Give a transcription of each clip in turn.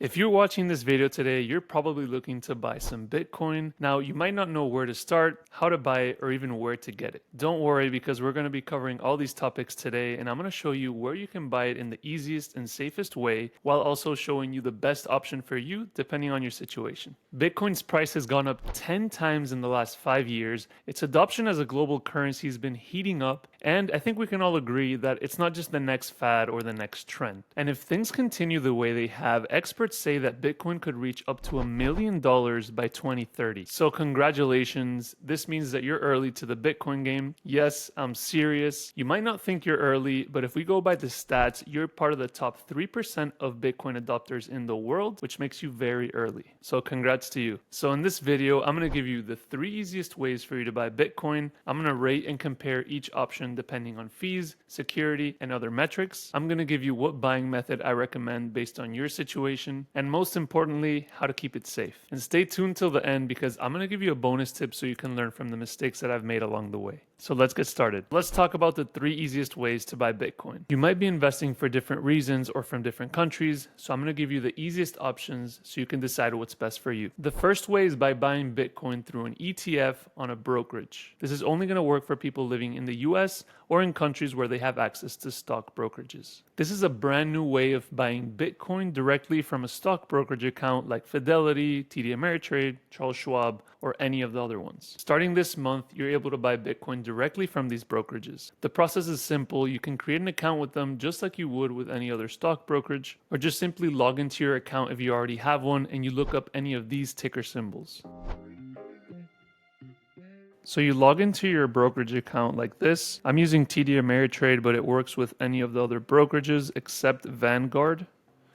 If you're watching this video today, you're probably looking to buy some Bitcoin. Now, you might not know where to start, how to buy it, or even where to get it. Don't worry, because we're going to be covering all these topics today, and I'm going to show you where you can buy it in the easiest and safest way, while also showing you the best option for you, depending on your situation. Bitcoin's price has gone up 10 times in the last 5 years. Its adoption as a global currency has been heating up, and I think we can all agree that it's not just the next fad or the next trend. And if things continue the way they have, experts say that Bitcoin could reach up to $1 million by 2030. So congratulations, this means that you're early to the Bitcoin game. Yes, I'm serious. You might not think you're early, but if we go by the stats, you're part of the top 3% of Bitcoin adopters in the world, which makes you very early. So congrats to you. So in this video, I'm going to give you the 3 easiest ways for you to buy Bitcoin. I'm going to rate and compare each option depending on fees, security, and other metrics. I'm going to give you what buying method I recommend based on your situation, and most importantly, how to keep it safe. And stay tuned till the end, because I'm going to give you a bonus tip so you can learn from the mistakes that I've made along the way. So let's get started. Let's talk about the 3 easiest ways to buy Bitcoin. You might be investing for different reasons or from different countries, so I'm going to give you the easiest options so you can decide what's best for you. The first way is by buying Bitcoin through an ETF on a brokerage. This is only going to work for people living in the US or in countries where they have access to stock brokerages. This is a brand new way of buying Bitcoin directly from a stock brokerage account like Fidelity, TD Ameritrade, Charles Schwab, or any of the other ones. Starting this month, you're able to buy Bitcoin directly from these brokerages. The process is simple. You can create an account with them just like you would with any other stock brokerage, or just simply log into your account if you already have one and you look up any of these ticker symbols. So you log into your brokerage account like this. I'm using TD Ameritrade, but it works with any of the other brokerages except Vanguard.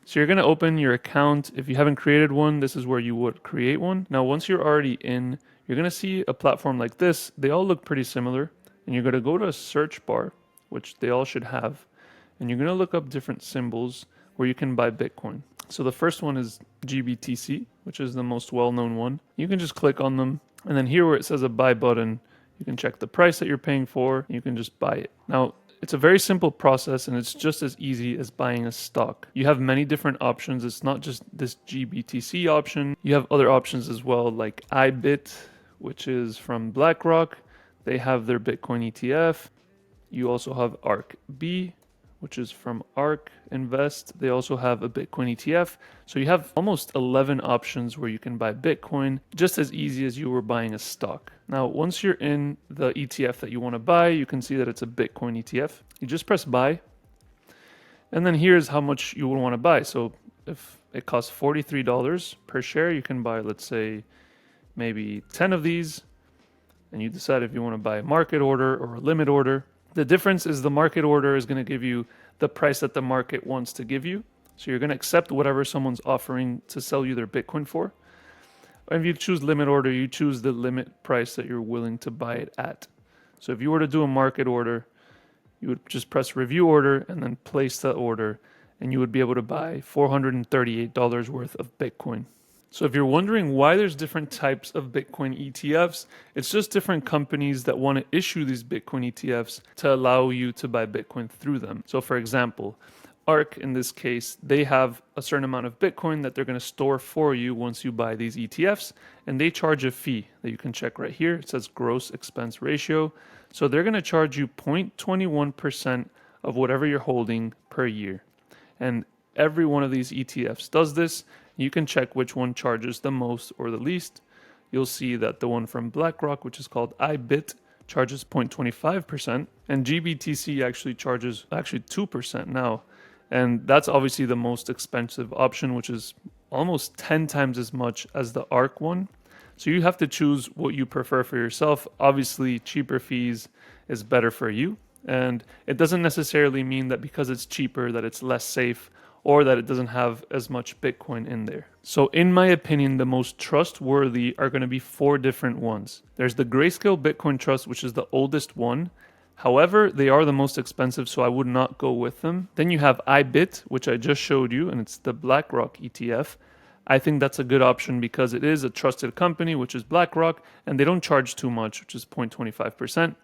So you're going to open your account. If you haven't created one, this is where you would create one. Now, once you're already in, you're going to see a platform like this. They all look pretty similar. And you're going to go to a search bar, which they all should have. And you're going to look up different symbols where you can buy Bitcoin. So the first one is GBTC, which is the most well-known one. You can just click on them. And then here where it says a buy button, you can check the price that you're paying for. You can just buy it. Now, it's a very simple process, and it's just as easy as buying a stock. You have many different options. It's not just this GBTC option. You have other options as well, like iBit, which is from BlackRock. They have their Bitcoin ETF. You also have ARKB, which is from ARK Invest. They also have a Bitcoin ETF. So you have almost 11 options where you can buy Bitcoin, just as easy as you were buying a stock. Now, once you're in the ETF that you want to buy, you can see that it's a Bitcoin ETF. You just press buy. And then here's how much you would want to buy. So if it costs $43 per share, you can buy, let's say, maybe 10 of these. And you decide if you want to buy a market order or a limit order. The difference is the market order is going to give you the price that the market wants to give you. So you're going to accept whatever someone's offering to sell you their Bitcoin for. And if you choose limit order, you choose the limit price that you're willing to buy it at. So if you were to do a market order, you would just press review order and then place the order, and you would be able to buy $438 worth of Bitcoin. So if you're wondering why there's different types of Bitcoin ETFs, it's just different companies that want to issue these Bitcoin ETFs to allow you to buy Bitcoin through them. So for example, ARK, in this case, they have a certain amount of Bitcoin that they're going to store for you once you buy these ETFs, and they charge a fee that you can check right here. It says gross expense ratio. So they're going to charge you 0.21% of whatever you're holding per year. And every one of these ETFs does this. You can check which one charges the most or the least. You'll see that the one from BlackRock, which is called iBit, charges 0.25%, and GBTC actually charges 2% now. And that's obviously the most expensive option, which is almost 10 times as much as the ARK one. So you have to choose what you prefer for yourself. Obviously, cheaper fees is better for you. And it doesn't necessarily mean that because it's cheaper that it's less safe, or that it doesn't have as much Bitcoin in there. So in my opinion, the most trustworthy are going to be 4 different ones. There's the Grayscale Bitcoin Trust, which is the oldest one. However, they are the most expensive, so I would not go with them. Then you have iBit, which I just showed you, and it's the BlackRock ETF. I think that's a good option because it is a trusted company, which is BlackRock, and they don't charge too much, which is 0.25%.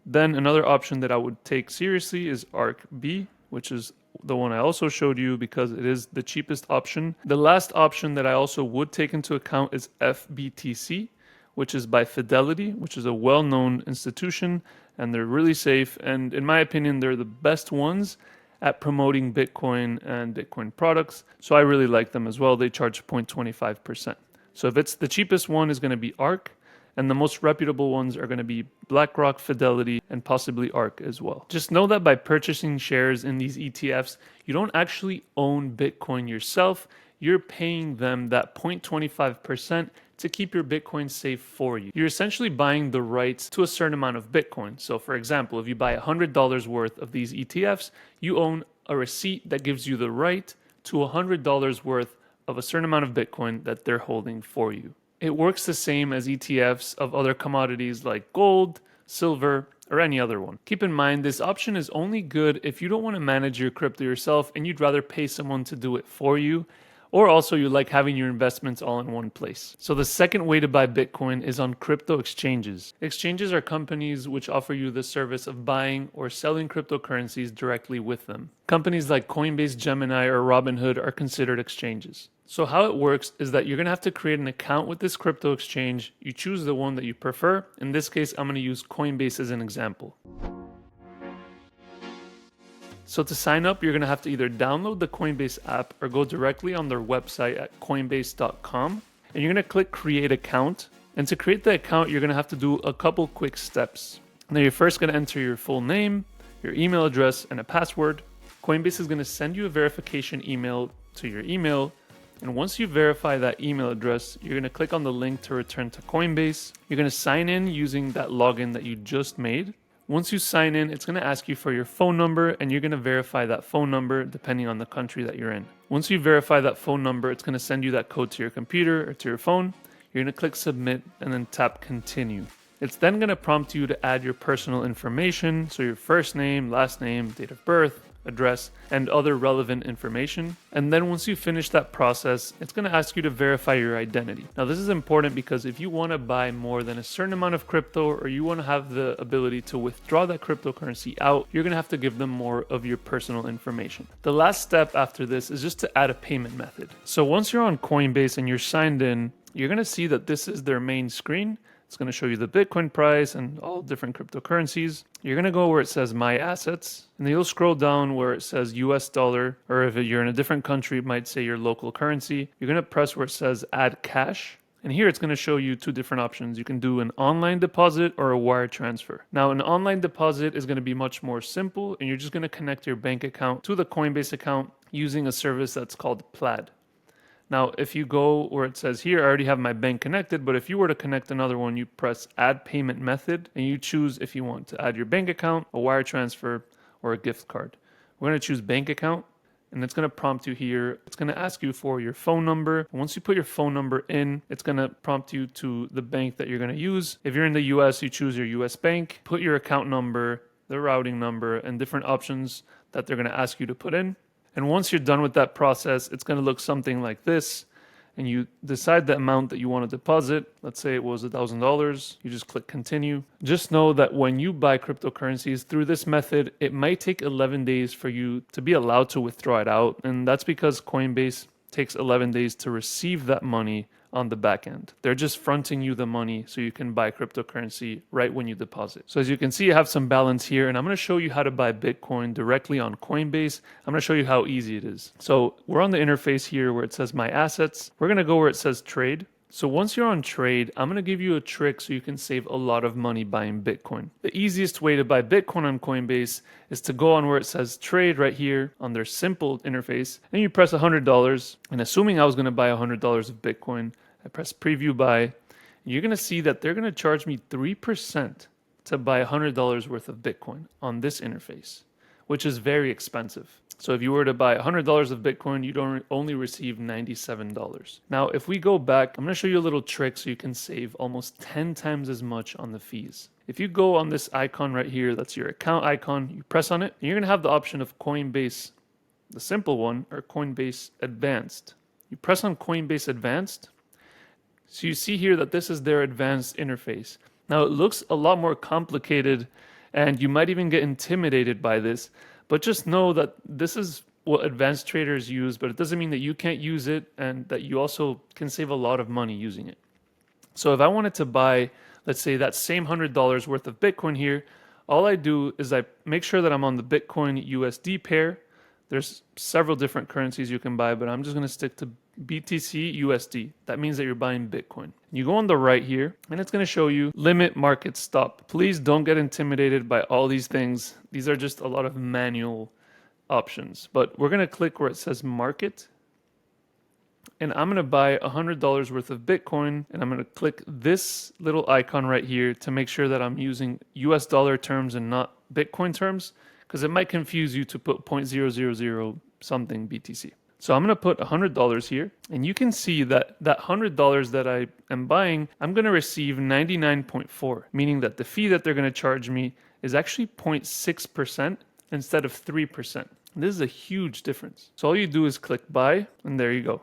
Then another option that I would take seriously is ARKB, which is the one I also showed you because it is the cheapest option. The last option that I also would take into account is FBTC, which is by Fidelity, which is a well-known institution, and they're really safe. And in my opinion, they're the best ones at promoting Bitcoin and Bitcoin products. So I really like them as well. They charge 0.25%. So if it's the cheapest one is going to be ARK, and the most reputable ones are going to be BlackRock, Fidelity, and possibly ARK as well. Just know that by purchasing shares in these ETFs, you don't actually own Bitcoin yourself. You're paying them that 0.25% to keep your Bitcoin safe for you. You're essentially buying the rights to a certain amount of Bitcoin. So for example, if you buy $100 worth of these ETFs, you own a receipt that gives you the right to $100 worth of a certain amount of Bitcoin that they're holding for you. It works the same as ETFs of other commodities like gold, silver, or any other one. Keep in mind, this option is only good if you don't want to manage your crypto yourself and you'd rather pay someone to do it for you, or also you like having your investments all in one place. So the second way to buy Bitcoin is on crypto exchanges. Exchanges are companies which offer you the service of buying or selling cryptocurrencies directly with them. Companies like Coinbase, Gemini, or Robinhood are considered exchanges. So how it works is that you're going to have to create an account with this crypto exchange. You choose the one that you prefer. In this case, I'm going to use Coinbase as an example. So to sign up, you're going to have to either download the Coinbase app or go directly on their website at coinbase.com. And you're going to click Create Account. And to create the account, you're going to have to do a couple quick steps. Now you're first going to enter your full name, your email address, and a password. Coinbase is going to send you a verification email to your email. And once you verify that email address, you're going to click on the link to return to Coinbase. You're going to sign in using that login that you just made. Once you sign in, it's going to ask you for your phone number, and you're going to verify that phone number depending on the country that you're in. Once you verify that phone number, it's going to send you that code to your computer or to your phone. You're going to click Submit and then tap Continue. It's then going to prompt you to add your personal information, so your first name, last name, date of birth, address, and other relevant information. And then once you finish that process, it's going to ask you to verify your identity. Now this is important because if you want to buy more than a certain amount of crypto, or you want to have the ability to withdraw that cryptocurrency out, you're going to have to give them more of your personal information. The last step after this is just to add a payment method. So once you're on Coinbase and you're signed in, you're going to see that this is their main screen. It's going to show you the Bitcoin price and all different cryptocurrencies. You're going to go where it says My Assets, and then you'll scroll down where it says US dollar, or if you're in a different country, it might say your local currency. You're going to press where it says Add Cash. And here it's going to show you two different options. You can do an online deposit or a wire transfer. Now, an online deposit is going to be much more simple, and you're just going to connect your bank account to the Coinbase account using a service that's called Plaid. Now, if you go where it says here, I already have my bank connected, but if you were to connect another one, you press Add Payment Method, and you choose if you want to add your bank account, a wire transfer, or a gift card. We're going to choose bank account, and it's going to prompt you here. It's going to ask you for your phone number. And once you put your phone number in, it's going to prompt you to the bank that you're going to use. If you're in the US, you choose your US bank, put your account number, the routing number, and different options that they're going to ask you to put in. And once you're done with that process, it's going to look something like this. And you decide the amount that you want to deposit. Let's say it was $1,000. You just click Continue. Just know that when you buy cryptocurrencies through this method, it might take 11 days for you to be allowed to withdraw it out. And that's because Coinbase takes 11 days to receive that money on the back end. They're just fronting you the money so you can buy cryptocurrency right when you deposit. So as you can see, I have some balance here, and I'm going to show you how to buy Bitcoin directly on Coinbase. I'm going to show you how easy it is. So we're on the interface here where it says My Assets. We're going to go where it says Trade. So once you're on Trade, I'm going to give you a trick so you can save a lot of money buying Bitcoin. The easiest way to buy Bitcoin on Coinbase is to go on where it says Trade right here on their simple interface, and you press $100. And assuming I was going to buy $100 of Bitcoin, I press Preview Buy. You're going to see that they're going to charge me 3% to buy $100 worth of Bitcoin on this interface, which is very expensive. So if you were to buy $100 of Bitcoin, you'd only receive $97. Now, if we go back, I'm going to show you a little trick so you can save almost 10 times as much on the fees. If you go on this icon right here, that's your account icon, you press on it, and you're going to have the option of Coinbase, the simple one, or Coinbase Advanced. You press on Coinbase Advanced. So you see here that this is their advanced interface. Now, it looks a lot more complicated, and you might even get intimidated by this. But just know that this is what advanced traders use, but it doesn't mean that you can't use it and that you also can save a lot of money using it. So if I wanted to buy, let's say that same $100 worth of Bitcoin here, all I do is I make sure that I'm on the Bitcoin USD pair. There's several different currencies you can buy, but I'm just going to stick to BTC USD. That means that you're buying Bitcoin. You go on the right here, and it's going to show you limit market stop. Please don't get intimidated by all these things. These are just a lot of manual options. But we're going to click where it says market. And I'm going to buy $100 worth of Bitcoin, and I'm going to click this little icon right here to make sure that I'm using US dollar terms and not Bitcoin terms, because it might confuse you to put 0.000 something BTC. So I'm going to put $100 here, and you can see that that $100 that I am buying, I'm going to receive 99.4, meaning that the fee that they're going to charge me is actually 0.6% instead of 3%. This is a huge difference. So all you do is click buy, and there you go.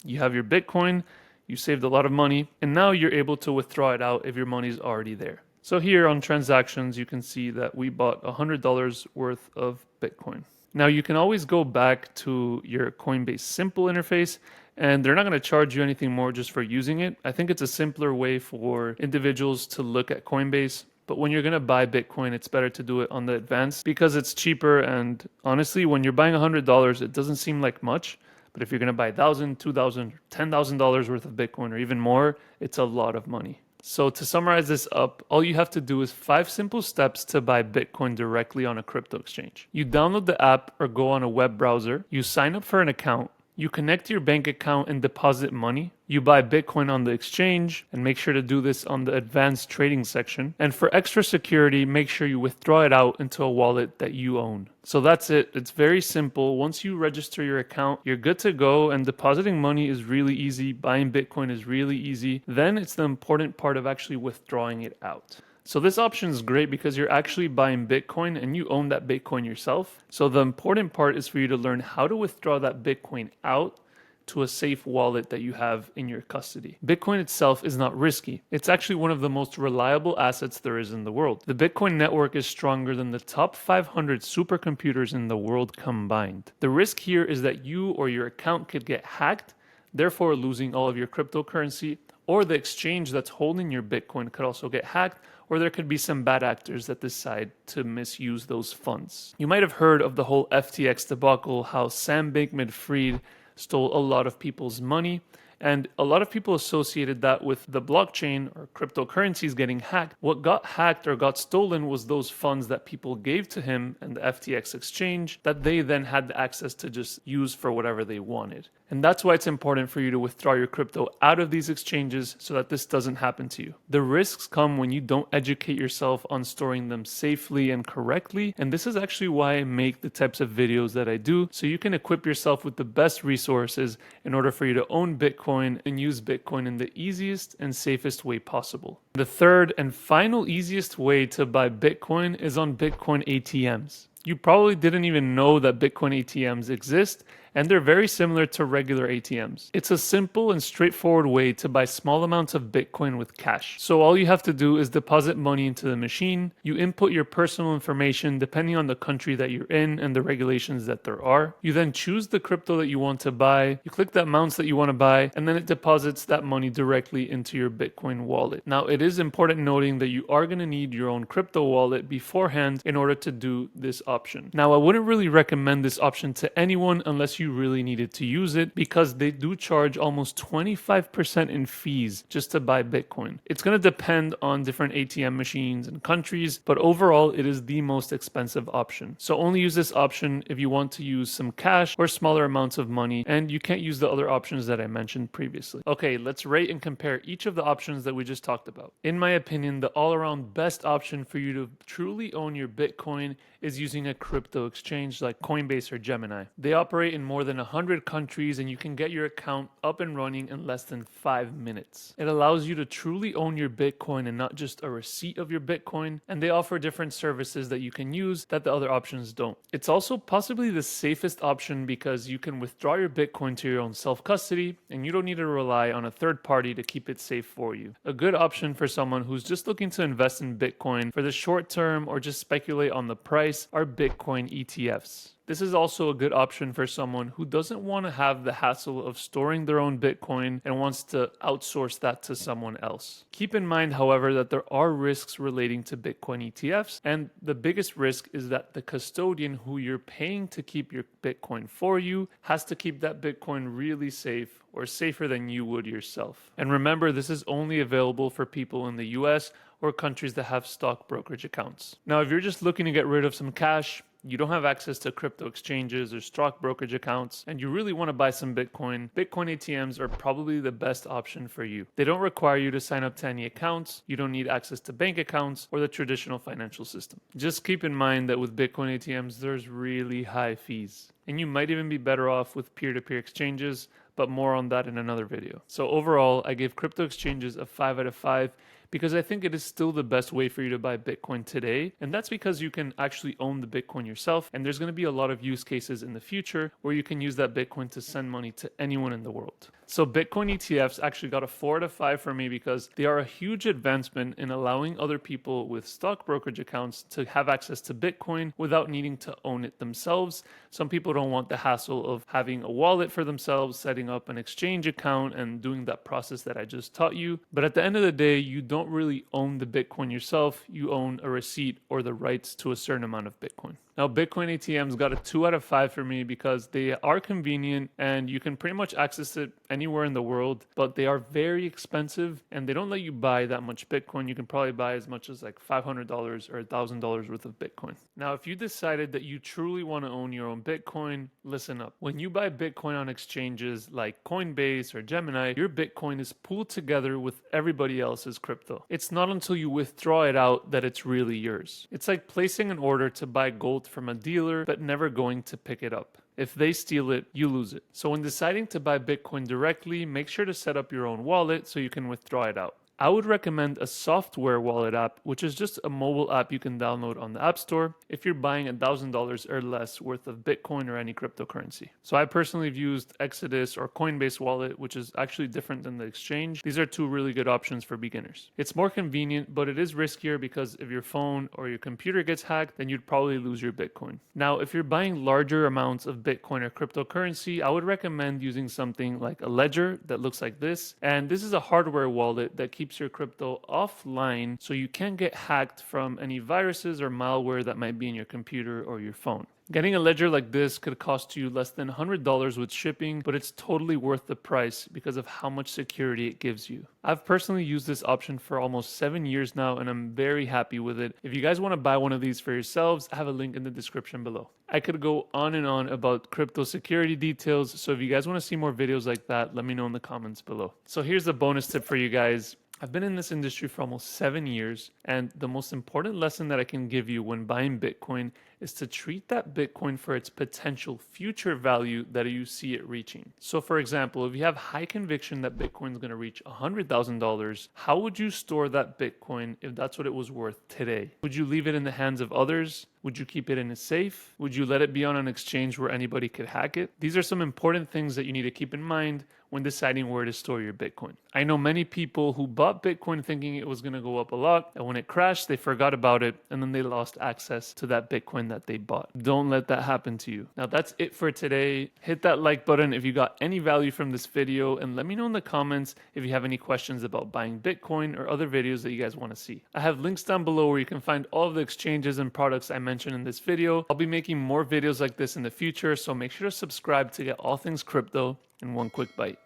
You have your Bitcoin, you saved a lot of money, and now you're able to withdraw it out if your money's already there. So here on transactions, you can see that we bought $100 worth of Bitcoin. Now you can always go back to your Coinbase simple interface, and they're not going to charge you anything more just for using it. I think it's a simpler way for individuals to look at Coinbase. But when you're going to buy Bitcoin, it's better to do it on the advanced because it's cheaper. And honestly, when you're buying $100, it doesn't seem like much. But if you're going to buy $1,000, $2,000, $10,000 worth of Bitcoin or even more, it's a lot of money. So to summarize this up, all you have to do is 5 simple steps to buy Bitcoin directly on a crypto exchange. You download the app or go on a web browser. You sign up for an account. You connect your bank account and deposit money. You buy Bitcoin on the exchange and make sure to do this on the advanced trading section. And for extra security, make sure you withdraw it out into a wallet that you own. So that's it. It's very simple. Once you register your account, you're good to go, and depositing money is really easy. Buying Bitcoin is really easy. Then it's the important part of actually withdrawing it out. So this option is great because you're actually buying Bitcoin and you own that Bitcoin yourself. So the important part is for you to learn how to withdraw that Bitcoin out to a safe wallet that you have in your custody. Bitcoin itself is not risky. It's actually one of the most reliable assets there is in the world. The Bitcoin network is stronger than the top 500 supercomputers in the world combined. The risk here is that you or your account could get hacked, therefore losing all of your cryptocurrency, or the exchange that's holding your Bitcoin could also get hacked, or there could be some bad actors that decide to misuse those funds. You might have heard of the whole FTX debacle, how Sam Bankman-Fried stole a lot of people's money, and a lot of people associated that with the blockchain or cryptocurrencies getting hacked. What got hacked or got stolen was those funds that people gave to him and the FTX exchange that they then had access to just use for whatever they wanted. And that's why it's important for you to withdraw your crypto out of these exchanges so that this doesn't happen to you. The risks come when you don't educate yourself on storing them safely and correctly. And this is actually why I make the types of videos that I do, so you can equip yourself with the best resources in order for you to own Bitcoin and use Bitcoin in the easiest and safest way possible. The third and final easiest way to buy Bitcoin is on Bitcoin ATMs. You probably didn't even know that Bitcoin ATMs exist, and they're very similar to regular ATMs. It's a simple and straightforward way to buy small amounts of Bitcoin with cash. So all you have to do is deposit money into the machine. You input your personal information depending on the country that you're in and the regulations that there are. You then choose the crypto that you want to buy. You click the amounts that you want to buy, and then it deposits that money directly into your Bitcoin wallet. Now, it is important noting that you are going to need your own crypto wallet beforehand in order to do this option. Now, I wouldn't really recommend this option to anyone unless you really needed to use it, because they do charge almost 25% in fees just to buy Bitcoin. It's going to depend on different ATM machines and countries, but overall it is the most expensive option. So only use this option if you want to use some cash or smaller amounts of money, and you can't use the other options that I mentioned previously. Okay, let's rate and compare each of the options that we just talked about. In my opinion, the all-around best option for you to truly own your Bitcoin is using a crypto exchange like Coinbase or Gemini. They operate in more than 100 countries, and you can get your account up and running in less than 5 minutes. It allows you to truly own your Bitcoin and not just a receipt of your Bitcoin, and they offer different services that you can use that the other options don't. It's also possibly the safest option because you can withdraw your Bitcoin to your own self-custody, and you don't need to rely on a third party to keep it safe for you. A good option for someone who's just looking to invest in Bitcoin for the short term or just speculate on the price are Bitcoin ETFs. This is also a good option for someone who doesn't want to have the hassle of storing their own Bitcoin and wants to outsource that to someone else. Keep in mind, however, that there are risks relating to Bitcoin ETFs, and the biggest risk is that the custodian who you're paying to keep your Bitcoin for you has to keep that Bitcoin really safe, or safer than you would yourself. And remember, this is only available for people in the US or countries that have stock brokerage accounts. Now, if you're just looking to get rid of some cash, you don't have access to crypto exchanges or stock brokerage accounts, and you really want to buy some Bitcoin ATMs are probably the best option for you. They don't require you to sign up to any accounts, you don't need access to bank accounts or the traditional financial system. Just keep in mind that with Bitcoin ATMs, there's really high fees. And you might even be better off with peer-to-peer exchanges, but more on that in another video. So overall, I gave crypto exchanges a 5 out of 5 because I think it is still the best way for you to buy Bitcoin today. And that's because you can actually own the Bitcoin yourself. And there's going to be a lot of use cases in the future where you can use that Bitcoin to send money to anyone in the world. So Bitcoin ETFs actually got a 4 out of 5 for me because they are a huge advancement in allowing other people with stock brokerage accounts to have access to Bitcoin without needing to own it themselves. Some people don't want the hassle of having a wallet for themselves, setting up an exchange account and doing that process that I just taught you. But at the end of the day, you don't really own the Bitcoin yourself. You own a receipt or the rights to a certain amount of Bitcoin. Now, Bitcoin ATMs got a 2 out of 5 for me because they are convenient and you can pretty much access it anywhere in the world, but they are very expensive and they don't let you buy that much Bitcoin. You can probably buy as much as like $500 or $1,000 worth of Bitcoin. Now, if you decided that you truly want to own your own Bitcoin, listen up. When you buy Bitcoin on exchanges like Coinbase or Gemini, your Bitcoin is pooled together with everybody else's crypto. It's not until you withdraw it out that it's really yours. It's like placing an order to buy gold from a dealer, but never going to pick it up. If they steal it, you lose it. So when deciding to buy Bitcoin directly, make sure to set up your own wallet so you can withdraw it out. I would recommend a software wallet app, which is just a mobile app you can download on the App Store if you're buying $1,000 or less worth of Bitcoin or any cryptocurrency. So I personally have used Exodus or Coinbase wallet, which is actually different than the exchange. These are two really good options for beginners. It's more convenient, but it is riskier because if your phone or your computer gets hacked, then you'd probably lose your Bitcoin. Now, if you're buying larger amounts of Bitcoin or cryptocurrency, I would recommend using something like a ledger that looks like this. And this is a hardware wallet that keeps your crypto offline so you can't get hacked from any viruses or malware that might be in your computer or your phone. Getting a ledger like this could cost you less than $100 with shipping, but it's totally worth the price because of how much security it gives you. I've personally used this option for almost 7 years now, and I'm very happy with it. If you guys want to buy one of these for yourselves, I have a link in the description below. I could go on and on about crypto security details, so if you guys want to see more videos like that, let me know in the comments below. So here's a bonus tip for you guys. I've been in this industry for almost 7 years, and the most important lesson that I can give you when buying Bitcoin is to treat that Bitcoin for its potential future value that you see it reaching. So for example, if you have high conviction that Bitcoin is going to reach $100,000, how would you store that Bitcoin if that's what it was worth today? Would you leave it in the hands of others? Would you keep it in a safe? Would you let it be on an exchange where anybody could hack it? These are some important things that you need to keep in mind when deciding where to store your Bitcoin. I know many people who bought Bitcoin thinking it was going to go up a lot, and when it crashed, they forgot about it, and then they lost access to that Bitcoin that they bought. Don't let that happen to you. Now that's it for today. Hit that like button if you got any value from this video, and let me know in the comments if you have any questions about buying Bitcoin or other videos that you guys want to see. I have links down below where you can find all of the exchanges and products I mentioned in this video. I'll be making more videos like this in the future, so make sure to subscribe to get all things crypto in one quick bite.